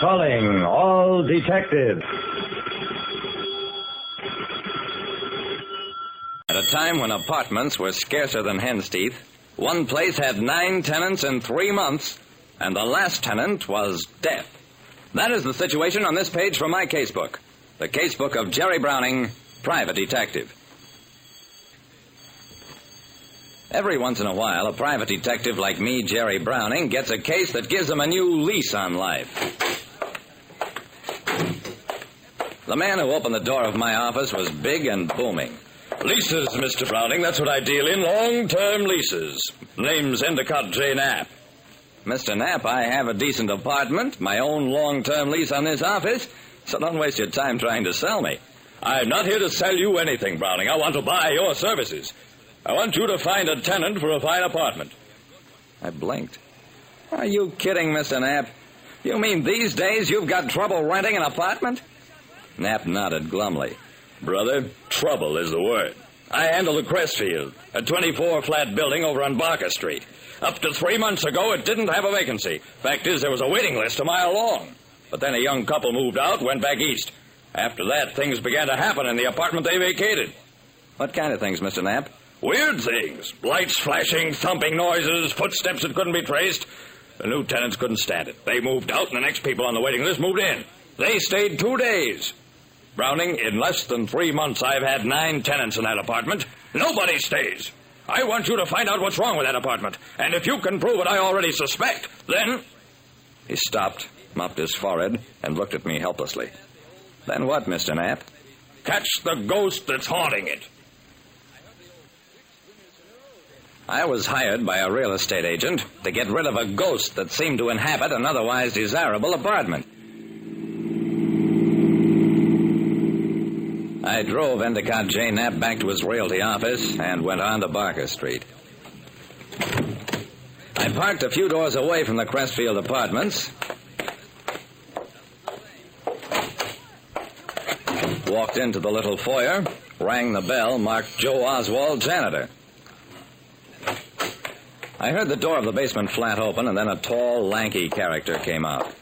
Calling all detectives. At a time when apartments were scarcer than hen's teeth, one place had 9 tenants in 3 months, and the last tenant was death. That is the situation on this page from my casebook. The casebook of Jerry Browning, private detective. Every once in a while, a private detective like me, Jerry Browning, gets a case that gives him a new lease on life. The man who opened the door of my office was big and booming. Leases, Mr. Browning, that's what I deal in, long-term leases. Name's Endicott J. Knapp. Mr. Knapp, I have a decent apartment, my own long-term lease on this office, so don't waste your time trying to sell me. I'm not here to sell you anything, Browning. I want to buy your services. I want you to find a tenant for a fine apartment. I blinked. Are you kidding, Mr. Knapp? You mean these days you've got trouble renting an apartment? Knapp nodded glumly. Brother, trouble is the word. I handle the Crestfield, a 24-flat building over on Barker Street. Up to 3 months ago, it didn't have a vacancy. Fact is, there was a waiting list a mile long. But then a young couple moved out, went back east. After that, things began to happen in the apartment they vacated. What kind of things, Mr. Knapp? Weird things. Lights flashing, thumping noises, footsteps that couldn't be traced. The new tenants couldn't stand it. They moved out, and the next people on the waiting list moved in. They stayed 2 days. Browning, in less than 3 months, I've had 9 tenants in that apartment. Nobody stays. I want you to find out what's wrong with that apartment. And if you can prove what I already suspect, then... He stopped, mopped his forehead, and looked at me helplessly. Then what, Mr. Knapp? Catch the ghost that's haunting it. I was hired by a real estate agent to get rid of a ghost that seemed to inhabit an otherwise desirable apartment. I drove Endicott J. Knapp back to his realty office and went on to Barker Street. I parked a few doors away from the Crestfield apartments, walked into the little foyer, rang the bell, marked Joe Oswald, janitor. I heard the door of the basement flat open, and then a tall, lanky character came out.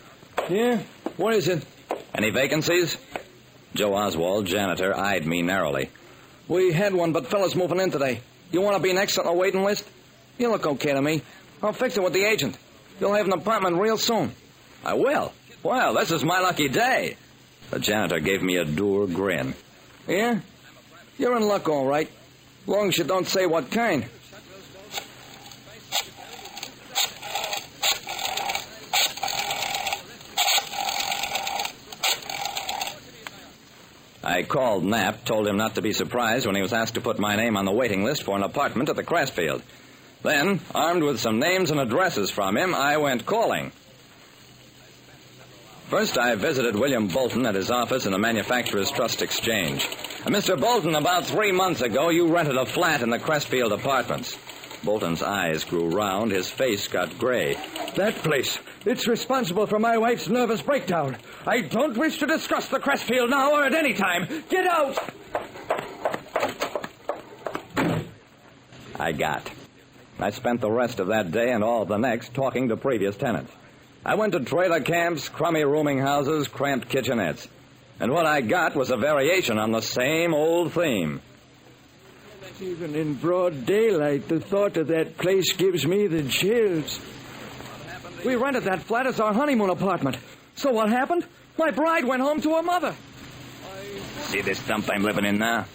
Yeah? What is it? Any vacancies? Joe Oswald, janitor, eyed me narrowly. We had one, but fellas moving in today. You want to be next on the waiting list? You look okay to me. I'll fix it with the agent. You'll have an apartment real soon. I will. Well, this is my lucky day. The janitor gave me a dour grin. Yeah? You're in luck, all right. Long as you don't say what kind. I called Knapp, told him not to be surprised when he was asked to put my name on the waiting list for an apartment at the Crestfield. Then, armed with some names and addresses from him, I went calling. First, I visited William Bolton at his office in the Manufacturers Trust Exchange. Mr. Bolton, about 3 months ago, you rented a flat in the Crestfield apartments. Bolton's eyes grew round, his face got gray. That place. It's responsible for my wife's nervous breakdown. I don't wish to discuss the Crestfield now or at any time. Get out! I spent the rest of that day and all of the next talking to previous tenants. I went to trailer camps, crummy rooming houses, cramped kitchenettes. And what I got was a variation on the same old theme. Even in broad daylight, the thought of that place gives me the chills. We rented that flat as our honeymoon apartment. So what happened? My bride went home to her mother. See this dump I'm living in now?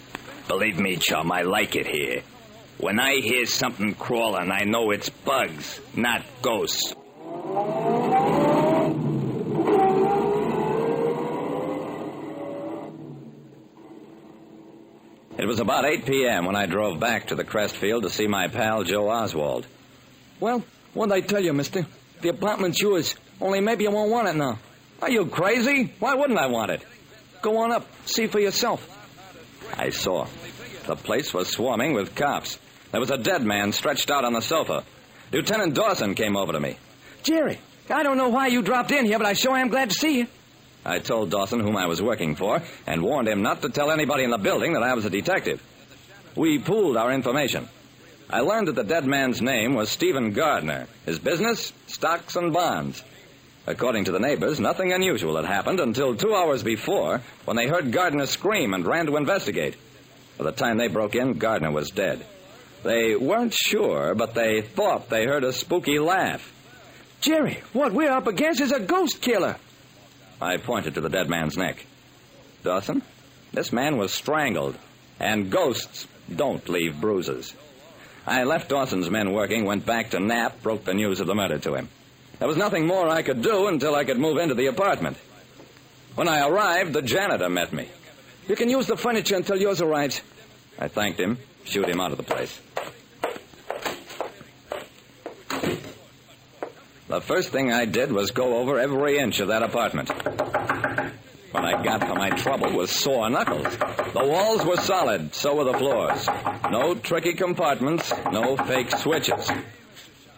Believe me, chum, I like it here. When I hear something crawling, I know it's bugs, not ghosts. It was about 8 p.m. when I drove back to the Crestfield to see my pal Joe Oswald. Well, what'd I tell you, mister? The apartment's yours, only maybe you won't want it now. Are you crazy? Why wouldn't I want it? Go on up, see for yourself. I saw. The place was swarming with cops. There was a dead man stretched out on the sofa. Lieutenant Dawson came over to me. Jerry, I don't know why you dropped in here, but I sure am glad to see you. I told Dawson whom I was working for and warned him not to tell anybody in the building that I was a detective. We pooled our information. I learned that the dead man's name was Stephen Gardner. His business, stocks and bonds. According to the neighbors, nothing unusual had happened until 2 hours before, when they heard Gardner scream and ran to investigate. By the time they broke in, Gardner was dead. They weren't sure, but they thought they heard a spooky laugh. Jerry, what we're up against is a ghost killer. I pointed to the dead man's neck. Dawson, this man was strangled, and ghosts don't leave bruises. I left Dawson's men working, went back to Knapp, broke the news of the murder to him. There was nothing more I could do until I could move into the apartment. When I arrived, the janitor met me. You can use the furniture until yours arrives. I thanked him, shooed him out of the place. The first thing I did was go over every inch of that apartment. What I got for my trouble was sore knuckles. The walls were solid, so were the floors. No tricky compartments, no fake switches.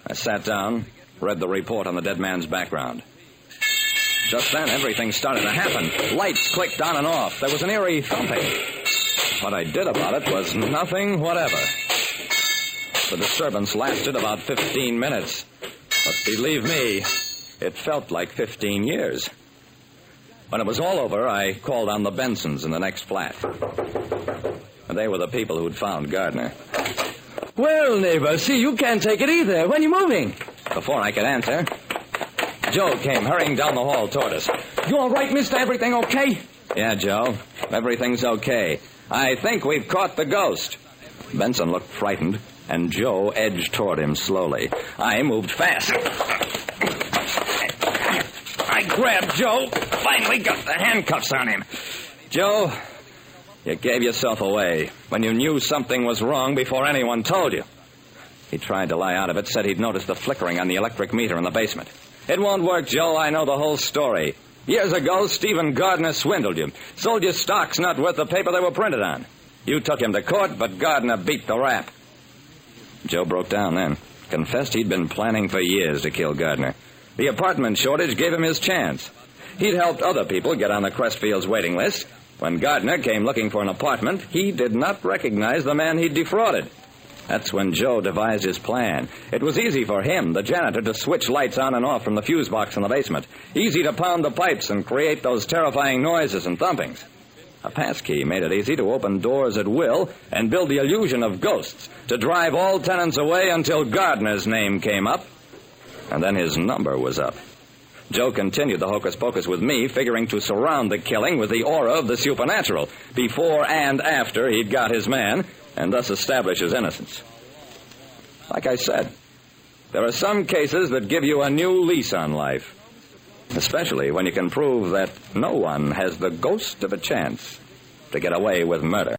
I sat down, read the report on the dead man's background. Just then, everything started to happen. Lights clicked on and off. There was an eerie thumping. What I did about it was nothing whatever. The disturbance lasted about 15 minutes. But believe me, it felt like 15 years. When it was all over, I called on the Bensons in the next flat. They were the people who'd found Gardner. Well, neighbor, see, you can't take it either. When are you moving? Before I could answer, Joe came hurrying down the hall toward us. You all right, mister? Everything okay? Yeah, Joe. Everything's okay. I think we've caught the ghost. Benson looked frightened, and Joe edged toward him slowly. I moved fast. I grabbed Joe, finally got the handcuffs on him. Joe, you gave yourself away when you knew something was wrong before anyone told you. He tried to lie out of it, said he'd noticed the flickering on the electric meter in the basement. It won't work, Joe. I know the whole story. Years ago, Stephen Gardner swindled you. Sold you stocks not worth the paper they were printed on. You took him to court, but Gardner beat the rap. Joe broke down then. Confessed he'd been planning for years to kill Gardner. The apartment shortage gave him his chance. He'd helped other people get on the Crestfields waiting list. When Gardner came looking for an apartment, he did not recognize the man he'd defrauded. That's when Joe devised his plan. It was easy for him, the janitor, to switch lights on and off from the fuse box in the basement. Easy to pound the pipes and create those terrifying noises and thumpings. A passkey made it easy to open doors at will and build the illusion of ghosts, to drive all tenants away until Gardner's name came up, and then his number was up. Joe continued the hocus-pocus with me, figuring to surround the killing with the aura of the supernatural, before and after he'd got his man, and thus establish his innocence. Like I said, there are some cases that give you a new lease on life, especially when you can prove that no one has the ghost of a chance to get away with murder.